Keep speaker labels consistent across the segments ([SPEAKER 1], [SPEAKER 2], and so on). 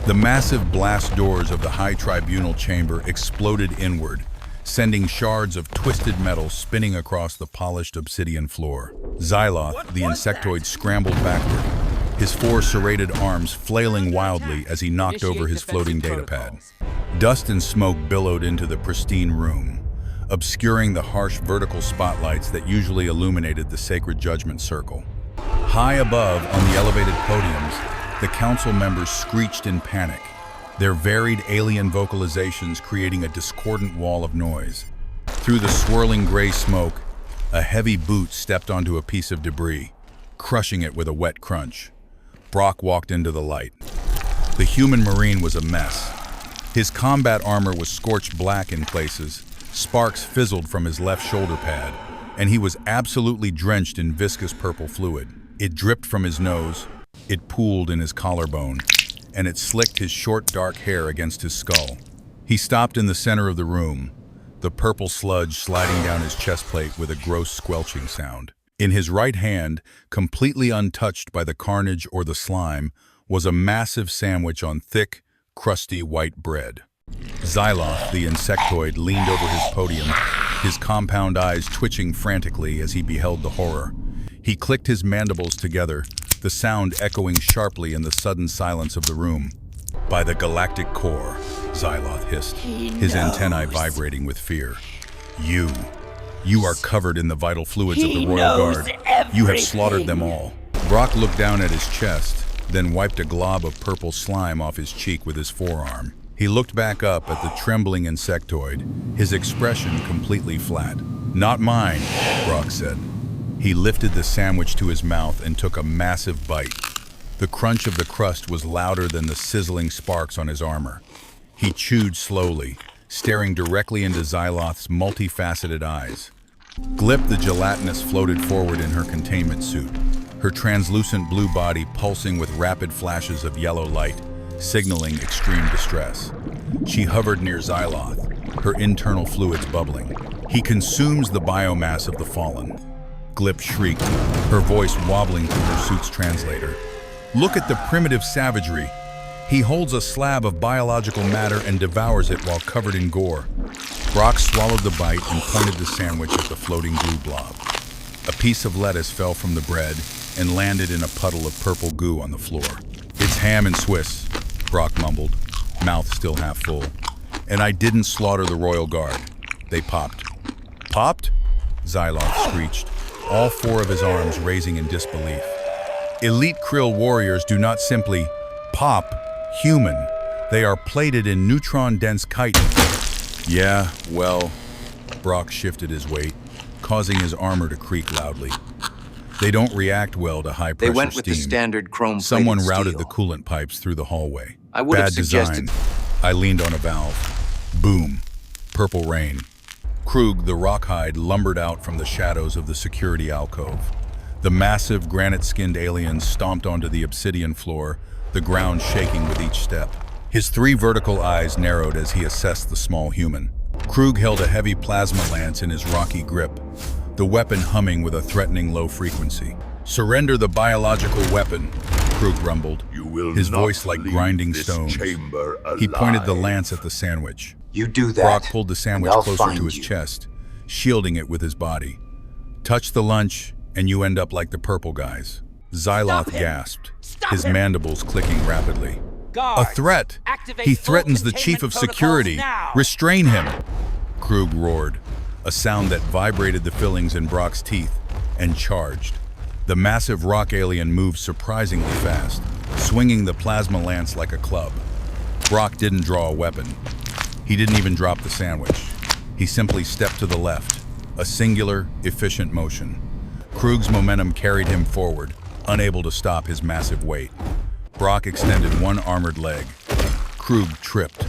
[SPEAKER 1] The massive blast doors of the High Tribunal chamber exploded inward, sending shards of twisted metal spinning across the polished obsidian floor. Xyloth, the insectoid, scrambled backward, his four serrated arms flailing wildly as he knocked over his floating datapad. Dust and smoke billowed into the pristine room, obscuring the harsh vertical spotlights that usually illuminated the sacred judgment circle. High above, on the elevated podiums, the council members screeched in panic, their varied alien vocalizations creating a discordant wall of noise. Through the swirling gray smoke, a heavy boot stepped onto a piece of debris, crushing it with a wet crunch. Brock walked into the light. The human marine was a mess. His combat armor was scorched black in places, sparks fizzled from his left shoulder pad, and he was absolutely drenched in viscous purple fluid. It dripped from his nose, it pooled in his collarbone, and it slicked his short dark hair against his skull. He stopped in the center of the room, the purple sludge sliding down his chest plate with a gross squelching sound. In his right hand, completely untouched by the carnage or the slime, was a massive sandwich on thick, crusty white bread. Xyloth, the insectoid, leaned over his podium, his compound eyes twitching frantically as he beheld the horror. He clicked his mandibles together, the sound echoing sharply in the sudden silence of the room. "By the galactic core," Xyloth hissed, his antennae vibrating with fear. You are covered in the vital fluids of the Royal Guard. You have slaughtered them all." Brock looked down at his chest, then wiped a glob of purple slime off his cheek with his forearm. He looked back up at the trembling insectoid, his expression completely flat. "Not mine," Brock said. He lifted the sandwich to his mouth and took a massive bite. The crunch of the crust was louder than the sizzling sparks on his armor. He chewed slowly, staring directly into Xyloth's multifaceted eyes. Glip the gelatinous floated forward in her containment suit, her translucent blue body pulsing with rapid flashes of yellow light, signaling extreme distress. She hovered near Xyloth, her internal fluids bubbling. "He consumes the biomass of the fallen." Glip shrieked, her voice wobbling through her suit's translator. "Look at the primitive savagery. He holds a slab of biological matter and devours it while covered in gore." Brock swallowed the bite and pointed the sandwich at the floating blue blob. A piece of lettuce fell from the bread and landed in a puddle of purple goo on the floor. "It's ham and Swiss," Brock mumbled, mouth still half full. "And I didn't slaughter the Royal Guard. They popped." "Popped?" Xyloth screeched, all four of his arms raising in disbelief. "Elite Krill warriors do not simply pop human. They are plated in neutron-dense chitin." "Yeah, well," Brock shifted his weight, causing his armor to creak loudly. "They don't react well to high-pressure steam."
[SPEAKER 2] They went with the standard chrome-plated
[SPEAKER 1] Someone routed
[SPEAKER 2] steel.
[SPEAKER 1] the coolant pipes through the hallway.
[SPEAKER 2] I would have
[SPEAKER 1] Bad
[SPEAKER 2] suggested.
[SPEAKER 1] design. I leaned on a valve. Boom. Purple rain. Krug, the Rockhide, lumbered out from the shadows of the security alcove. The massive, granite-skinned alien stomped onto the obsidian floor, the ground shaking with each step. His three vertical eyes narrowed as he assessed the small human. Krug held a heavy plasma lance in his rocky grip, the weapon humming with a threatening low frequency. "Surrender the biological weapon," Krug rumbled, his voice like grinding stones. He pointed the lance at the sandwich.
[SPEAKER 2] You do that,
[SPEAKER 1] Brock pulled the sandwich
[SPEAKER 2] and I'll
[SPEAKER 1] closer
[SPEAKER 2] find
[SPEAKER 1] to his
[SPEAKER 2] you.
[SPEAKER 1] chest, shielding it with his body. "Touch the lunch, and you end up like the purple guys." Xyloth gasped, his mandibles clicking rapidly. "A threat! He threatens the chief of security! Restrain him!" Krug roared, a sound that vibrated the fillings in Brock's teeth, and charged. The massive rock alien moved surprisingly fast, swinging the plasma lance like a club. Brock didn't draw a weapon. He didn't even drop the sandwich. He simply stepped to the left, a singular, efficient motion. Krug's momentum carried him forward, unable to stop his massive weight. Brock extended one armored leg. Krug tripped.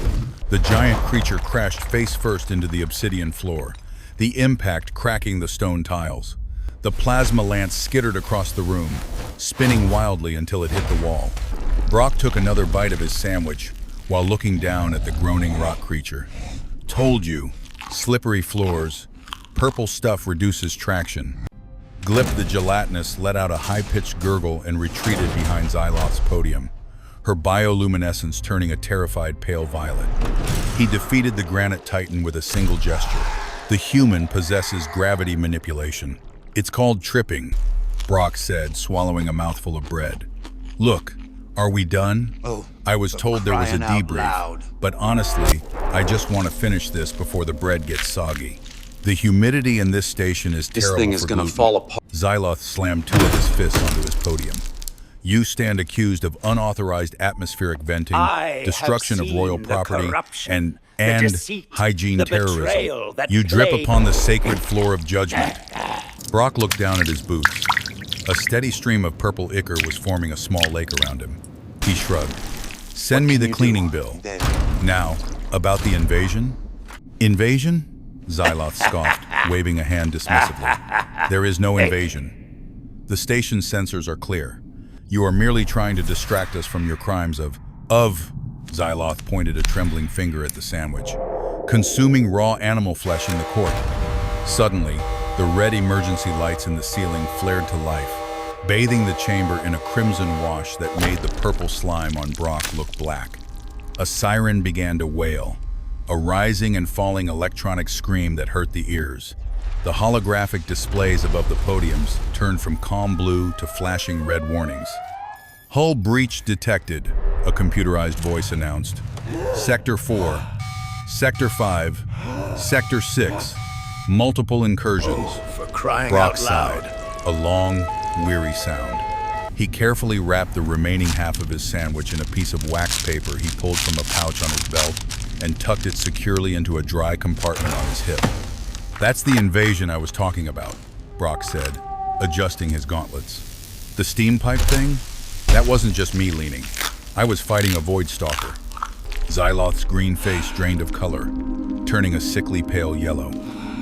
[SPEAKER 1] The giant creature crashed face first into the obsidian floor, the impact cracking the stone tiles. The plasma lance skittered across the room, spinning wildly until it hit the wall. Brock took another bite of his sandwich while looking down at the groaning rock creature. "Told you, slippery floors. Purple stuff reduces traction." Glip the gelatinous let out a high-pitched gurgle and retreated behind Xyloth's podium. her bioluminescence turning a terrified pale violet. He defeated the granite titan with a single gesture. The human possesses gravity manipulation. It's called tripping, Brock said, swallowing a mouthful of bread. Look, are we done?
[SPEAKER 2] Oh,
[SPEAKER 1] I was told there was a
[SPEAKER 2] crying out
[SPEAKER 1] debrief,
[SPEAKER 2] loud.
[SPEAKER 1] but honestly, I just want to finish this before the bread gets soggy. The humidity in this station is terrible.
[SPEAKER 2] This thing is
[SPEAKER 1] for
[SPEAKER 2] gonna
[SPEAKER 1] gluten.
[SPEAKER 2] fall apart.
[SPEAKER 1] Xyloth slammed two of his fists onto his podium. You stand accused of unauthorized atmospheric venting, destruction of royal property, and
[SPEAKER 3] deceit,
[SPEAKER 1] hygiene
[SPEAKER 3] the
[SPEAKER 1] terrorism.
[SPEAKER 3] betrayal that
[SPEAKER 1] You drip
[SPEAKER 3] plagued-
[SPEAKER 1] upon the sacred floor of judgment. Brock looked down at his boots. A steady stream of purple ichor was forming a small lake around him. He shrugged. Send me the cleaning bill. Now, about the invasion? Invasion? Xyloth scoffed, waving a hand dismissively. There is no invasion. The station's sensors are clear. You are merely trying to distract us from your crimes of, Xyloth pointed a trembling finger at the sandwich, consuming raw animal flesh in the court. Suddenly, the red emergency lights in the ceiling flared to life, bathing the chamber in a crimson wash that made the purple slime on Brock look black. A siren began to wail, a rising and falling electronic scream that hurt the ears. The holographic displays above the podiums turned from calm blue to flashing red warnings. Hull breach detected, a computerized voice announced. Sector 4, Sector 5, Sector 6, multiple incursions.
[SPEAKER 3] For crying
[SPEAKER 1] Brock
[SPEAKER 3] out loud.
[SPEAKER 1] sighed, a long, weary sound. He carefully wrapped the remaining half of his sandwich in a piece of wax paper he pulled from a pouch on his belt and tucked it securely into a dry compartment on his hip. That's the invasion I was talking about, Brock said, adjusting his gauntlets. The steam pipe thing? That wasn't just me leaning. I was fighting a Void-Stalker. Xyloth's green face drained of color, turning a sickly pale yellow.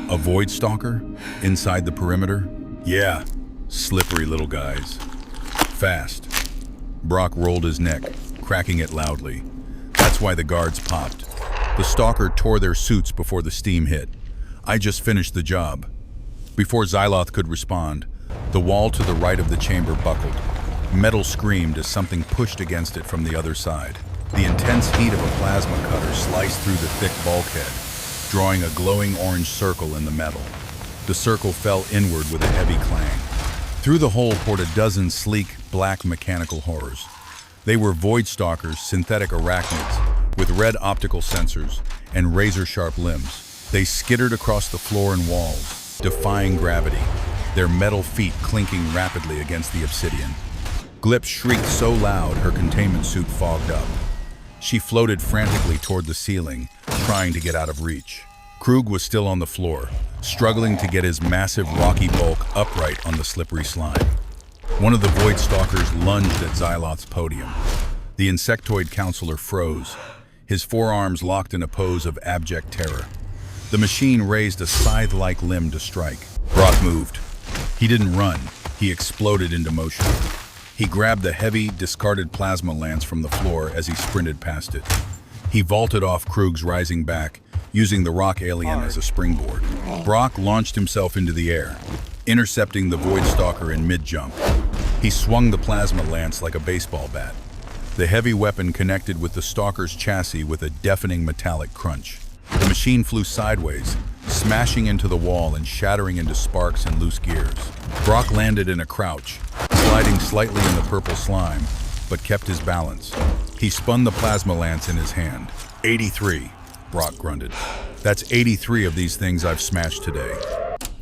[SPEAKER 1] A Void-Stalker? Inside the perimeter? Yeah, slippery little guys. Fast. Brock rolled his neck, cracking it loudly. That's why the guards popped. The Stalker tore their suits before the steam hit. I just finished the job. Before Xyloth could respond, the wall to the right of the chamber buckled. Metal screamed as something pushed against it from the other side. The intense heat of a plasma cutter sliced through the thick bulkhead, drawing a glowing orange circle in the metal. The circle fell inward with a heavy clang. Through the hole poured a dozen sleek, black mechanical horrors. They were Void-Stalkers, synthetic arachnids, with red optical sensors and razor-sharp limbs. They skittered across the floor and walls, defying gravity, their metal feet clinking rapidly against the obsidian. Glip shrieked so loud her containment suit fogged up. She floated frantically toward the ceiling, trying to get out of reach. Krug was still on the floor, struggling to get his massive rocky bulk upright on the slippery slime. One of the Void-Stalkers lunged at Xyloth's podium. The insectoid counselor froze, his forearms locked in a pose of abject terror. The machine raised a scythe-like limb to strike. Brock moved. He didn't run, he exploded into motion. He grabbed the heavy, discarded plasma lance from the floor as he sprinted past it. He vaulted off Krug's rising back, using the rock alien as a springboard. Brock launched himself into the air, intercepting the Void-Stalker in mid-jump. He swung the plasma lance like a baseball bat. The heavy weapon connected with the Stalker's chassis with a deafening metallic crunch. The machine flew sideways, smashing into the wall and shattering into sparks and loose gears. Brock landed in a crouch, sliding slightly in the purple slime, but kept his balance. He spun the plasma lance in his hand. 83, Brock grunted. That's 83 of these things I've smashed today.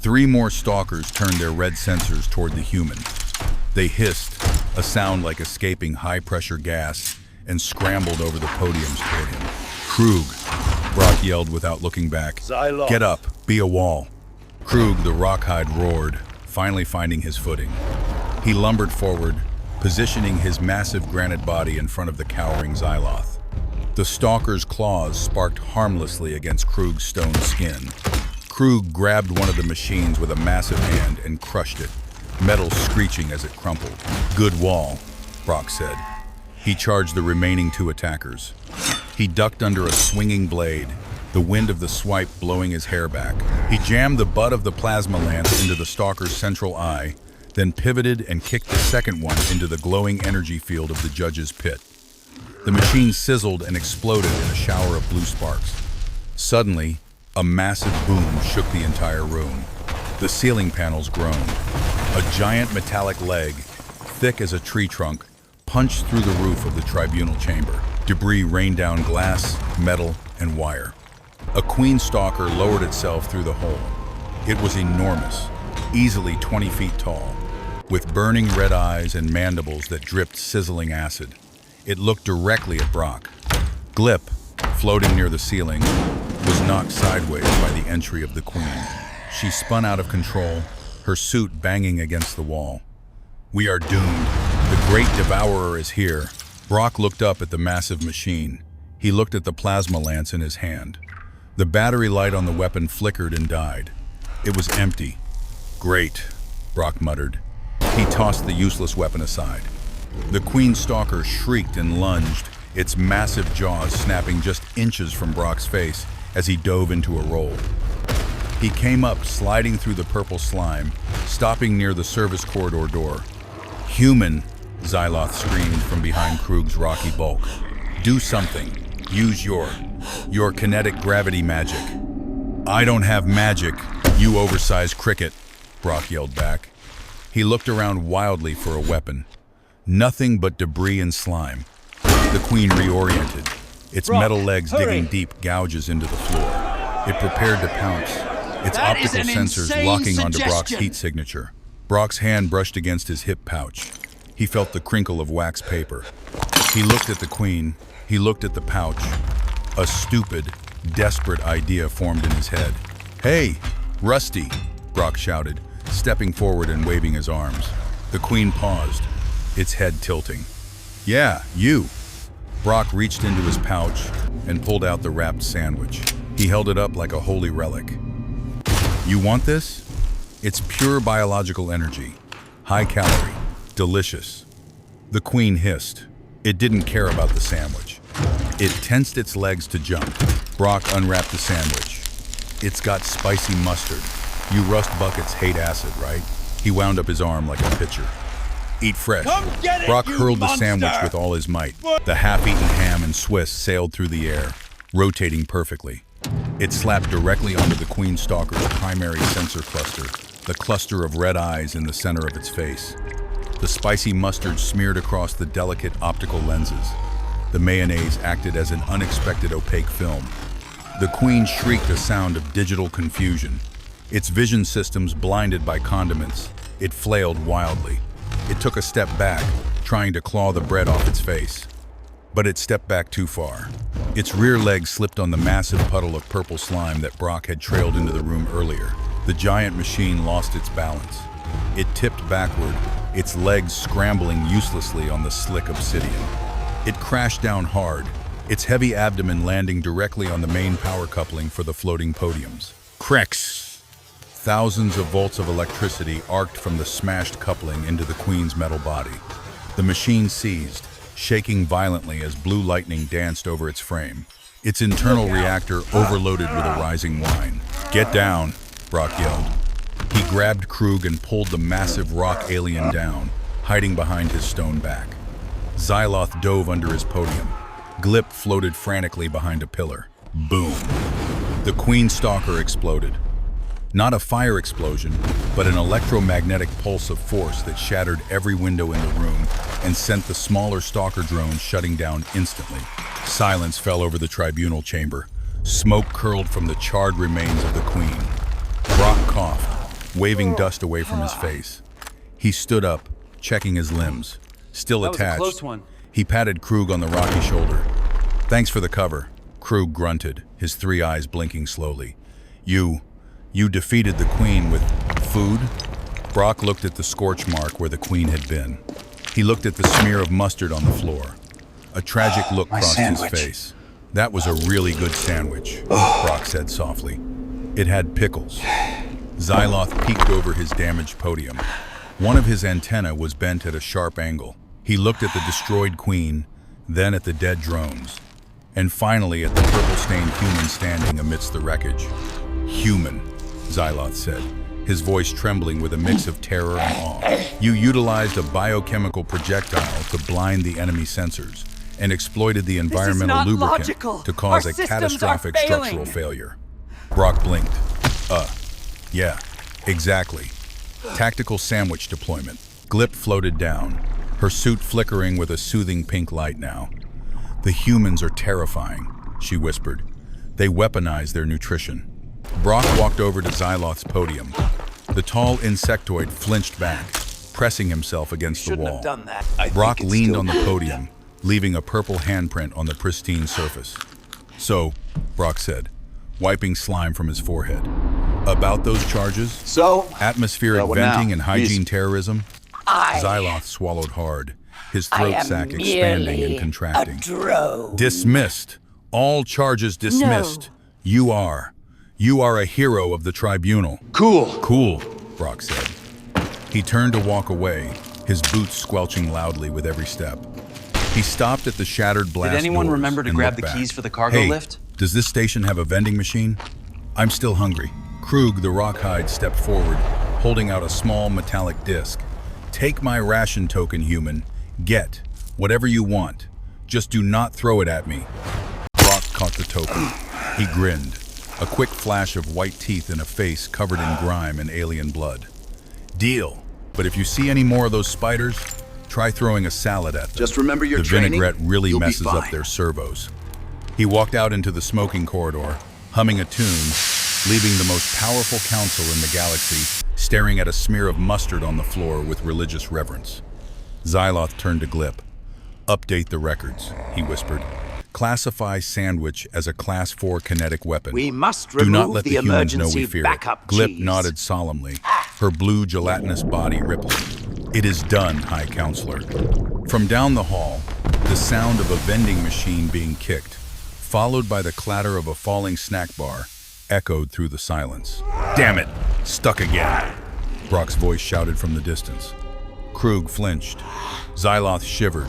[SPEAKER 1] 3 more Stalkers turned their red sensors toward the human. They hissed, a sound like escaping high-pressure gas, and scrambled over the podiums toward him. Krug, Brock yelled without looking back.
[SPEAKER 3] Xyloth.
[SPEAKER 1] Get up, be a wall. Krug, the Rockhide, roared, finally finding his footing. He lumbered forward, positioning his massive granite body in front of the cowering Xyloth. The Stalker's claws sparked harmlessly against Krug's stone skin. Krug grabbed one of the machines with a massive hand and crushed it, metal screeching as it crumpled. Good wall, Brock said. He charged the remaining 2 attackers. He ducked under a swinging blade, the wind of the swipe blowing his hair back. He jammed the butt of the plasma lance into the Stalker's central eye, then pivoted and kicked the second one into the glowing energy field of the judge's pit. The machine sizzled and exploded in a shower of blue sparks. Suddenly, a massive boom shook the entire room. The ceiling panels groaned. A giant metallic leg, thick as a tree trunk, punched through the roof of the tribunal chamber. Debris rained down glass, metal, and wire. A queen stalker lowered itself through the hole. It was enormous, easily 20 feet tall, with burning red eyes and mandibles that dripped sizzling acid. It looked directly at Brock. Glip, floating near the ceiling, was knocked sideways by the entry of the queen. She spun out of control, her suit banging against the wall. "We are doomed. The great devourer is here." Brock looked up at the massive machine. He looked at the plasma lance in his hand. The battery light on the weapon flickered and died. It was empty. "Great," Brock muttered. He tossed the useless weapon aside. The queen stalker shrieked and lunged, its massive jaws snapping just inches from Brock's face as he dove into a roll. He came up, sliding through the purple slime, stopping near the service corridor door. "Human," Xyloth screamed from behind Krug's rocky bulk. "Do something. Use your kinetic gravity magic." "I don't have magic, you oversized cricket," Brock yelled back. He looked around wildly for a weapon. Nothing but debris and slime. The queen reoriented, its metal legs digging deep gouges into the floor. It prepared to pounce, its optical sensors locking onto Brock's heat signature. Brock's hand brushed against his hip pouch. He felt the crinkle of wax paper. He looked at the queen. He looked at the pouch. A stupid, desperate idea formed in his head. "Hey, Rusty," Brock shouted, stepping forward and waving his arms. The queen paused, its head tilting. "Yeah, you." Brock reached into his pouch and pulled out the wrapped sandwich. He held it up like a holy relic. "You want this? It's pure biological energy. High calorie. Delicious." The queen hissed. It didn't care about the sandwich. It tensed its legs to jump. Brock unwrapped the sandwich. "It's got spicy mustard. You rust buckets hate acid, right?" He wound up his arm like a pitcher. "Eat fresh." Brock hurled the sandwich with all his might. The half-eaten ham and Swiss sailed through the air, rotating perfectly. It slapped directly onto the queen stalker's primary sensor cluster, the cluster of red eyes in the center of its face. The spicy mustard smeared across the delicate optical lenses. The mayonnaise acted as an unexpected opaque film. The queen shrieked a sound of digital confusion. Its vision systems blinded by condiments, it flailed wildly. It took a step back, trying to claw the bread off its face. But it stepped back too far. Its rear leg slipped on the massive puddle of purple slime that Brock had trailed into the room earlier. The giant machine lost its balance. It tipped backward, its legs scrambling uselessly on the slick obsidian. It crashed down hard, its heavy abdomen landing directly on the main power coupling for the floating podiums. Crex! Thousands of volts of electricity arced from the smashed coupling into the queen's metal body. The machine seized, shaking violently as blue lightning danced over its frame. Its internal reactor overloaded with a rising whine. "Get down," Brock yelled. He grabbed Krug and pulled the massive rock alien down, hiding behind his stone back. Xyloth dove under his podium. Glip floated frantically behind a pillar. Boom. The queen stalker exploded. Not a fire explosion, but an electromagnetic pulse of force that shattered every window in the room and sent the smaller stalker drones shutting down instantly. Silence fell over the tribunal chamber. Smoke curled from the charred remains of the queen. Brock coughed, waving dust away from his face. He stood up, checking his limbs. Still attached,
[SPEAKER 3] that was a close one.
[SPEAKER 1] He patted Krug on the rocky shoulder. "Thanks for the cover," Krug grunted, his three eyes blinking slowly. You defeated the queen with food?" Brock looked at the scorch mark where the queen had been. He looked at the smear of mustard on the floor. A tragic look crossed his face. "That was a really good sandwich," Brock said softly. "It had pickles." Xyloth peeked over his damaged podium. One of his antennae was bent at a sharp angle. He looked at the destroyed queen, then at the dead drones, and finally at the purple-stained human standing amidst the wreckage. "Human," Xyloth said, his voice trembling with a mix of terror and awe. "You utilized a biochemical projectile to blind the enemy sensors, and exploited the environmental
[SPEAKER 3] not
[SPEAKER 1] lubricant
[SPEAKER 3] logical.
[SPEAKER 1] to cause
[SPEAKER 3] Our
[SPEAKER 1] a
[SPEAKER 3] systems
[SPEAKER 1] catastrophic
[SPEAKER 3] are failing.
[SPEAKER 1] structural failure. Brock blinked. Yeah, exactly. Tactical sandwich deployment. Glip floated down, her suit flickering with a soothing pink light now. The humans are terrifying, she whispered. They weaponize their nutrition. Brock walked over to Xyloth's podium. The tall insectoid flinched back, pressing himself against the wall.
[SPEAKER 2] Done that.
[SPEAKER 1] Brock leaned on the podium, leaving a purple handprint on the pristine surface. So, Brock said, wiping slime from his forehead. About those charges?
[SPEAKER 2] So,
[SPEAKER 1] Atmospheric
[SPEAKER 2] what
[SPEAKER 1] venting
[SPEAKER 2] now?
[SPEAKER 1] and hygiene
[SPEAKER 2] Yes.
[SPEAKER 1] terrorism? Xyloth swallowed hard, his throat sac expanding and contracting. Dismissed. All charges dismissed. You are a hero of the tribunal. Cool, Brock said. He turned to walk away, his boots squelching loudly with every step. He stopped at the shattered blast
[SPEAKER 2] Did anyone
[SPEAKER 1] doors
[SPEAKER 2] remember to
[SPEAKER 1] and
[SPEAKER 2] grab
[SPEAKER 1] looked
[SPEAKER 2] the
[SPEAKER 1] back.
[SPEAKER 2] keys for the cargo
[SPEAKER 1] Hey,
[SPEAKER 2] lift?
[SPEAKER 1] does this station have a vending machine? I'm still hungry. Krug, the Rockhide, stepped forward, holding out a small metallic disc. Take my ration token, human. Get whatever you want. Just do not throw it at me. Brock caught the token. He grinned, a quick flash of white teeth in a face covered in grime and alien blood. Deal. But if you see any more of those spiders, try throwing a salad at them.
[SPEAKER 2] Just remember your
[SPEAKER 1] The
[SPEAKER 2] training.
[SPEAKER 1] vinaigrette really
[SPEAKER 2] You'll be
[SPEAKER 1] messes up
[SPEAKER 2] fine.
[SPEAKER 1] their servos. He walked out into the smoking corridor, humming a tune, leaving the most powerful council in the galaxy staring at a smear of mustard on the floor with religious reverence. Xyloth turned to Glip. Update the records, he whispered. Classify Sandwich as a Class 4 kinetic weapon.
[SPEAKER 4] We must
[SPEAKER 1] Do not
[SPEAKER 4] remove
[SPEAKER 1] let
[SPEAKER 4] the
[SPEAKER 1] the humans know we
[SPEAKER 4] emergency
[SPEAKER 1] fear it.
[SPEAKER 4] backup
[SPEAKER 1] Glip
[SPEAKER 4] cheese.
[SPEAKER 1] nodded solemnly, her blue gelatinous body rippling. It is done, High Counselor. From down the hall, the sound of a vending machine being kicked, followed by the clatter of a falling snack bar, echoed through the silence. Damn it! Stuck again! Brock's voice shouted from the distance. Krug flinched. Xyloth shivered.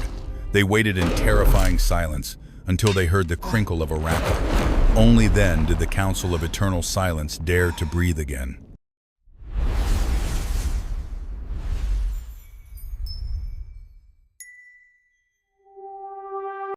[SPEAKER 1] They waited in terrifying silence until they heard the crinkle of a racket. Only then did the Council of Eternal Silence dare to breathe again.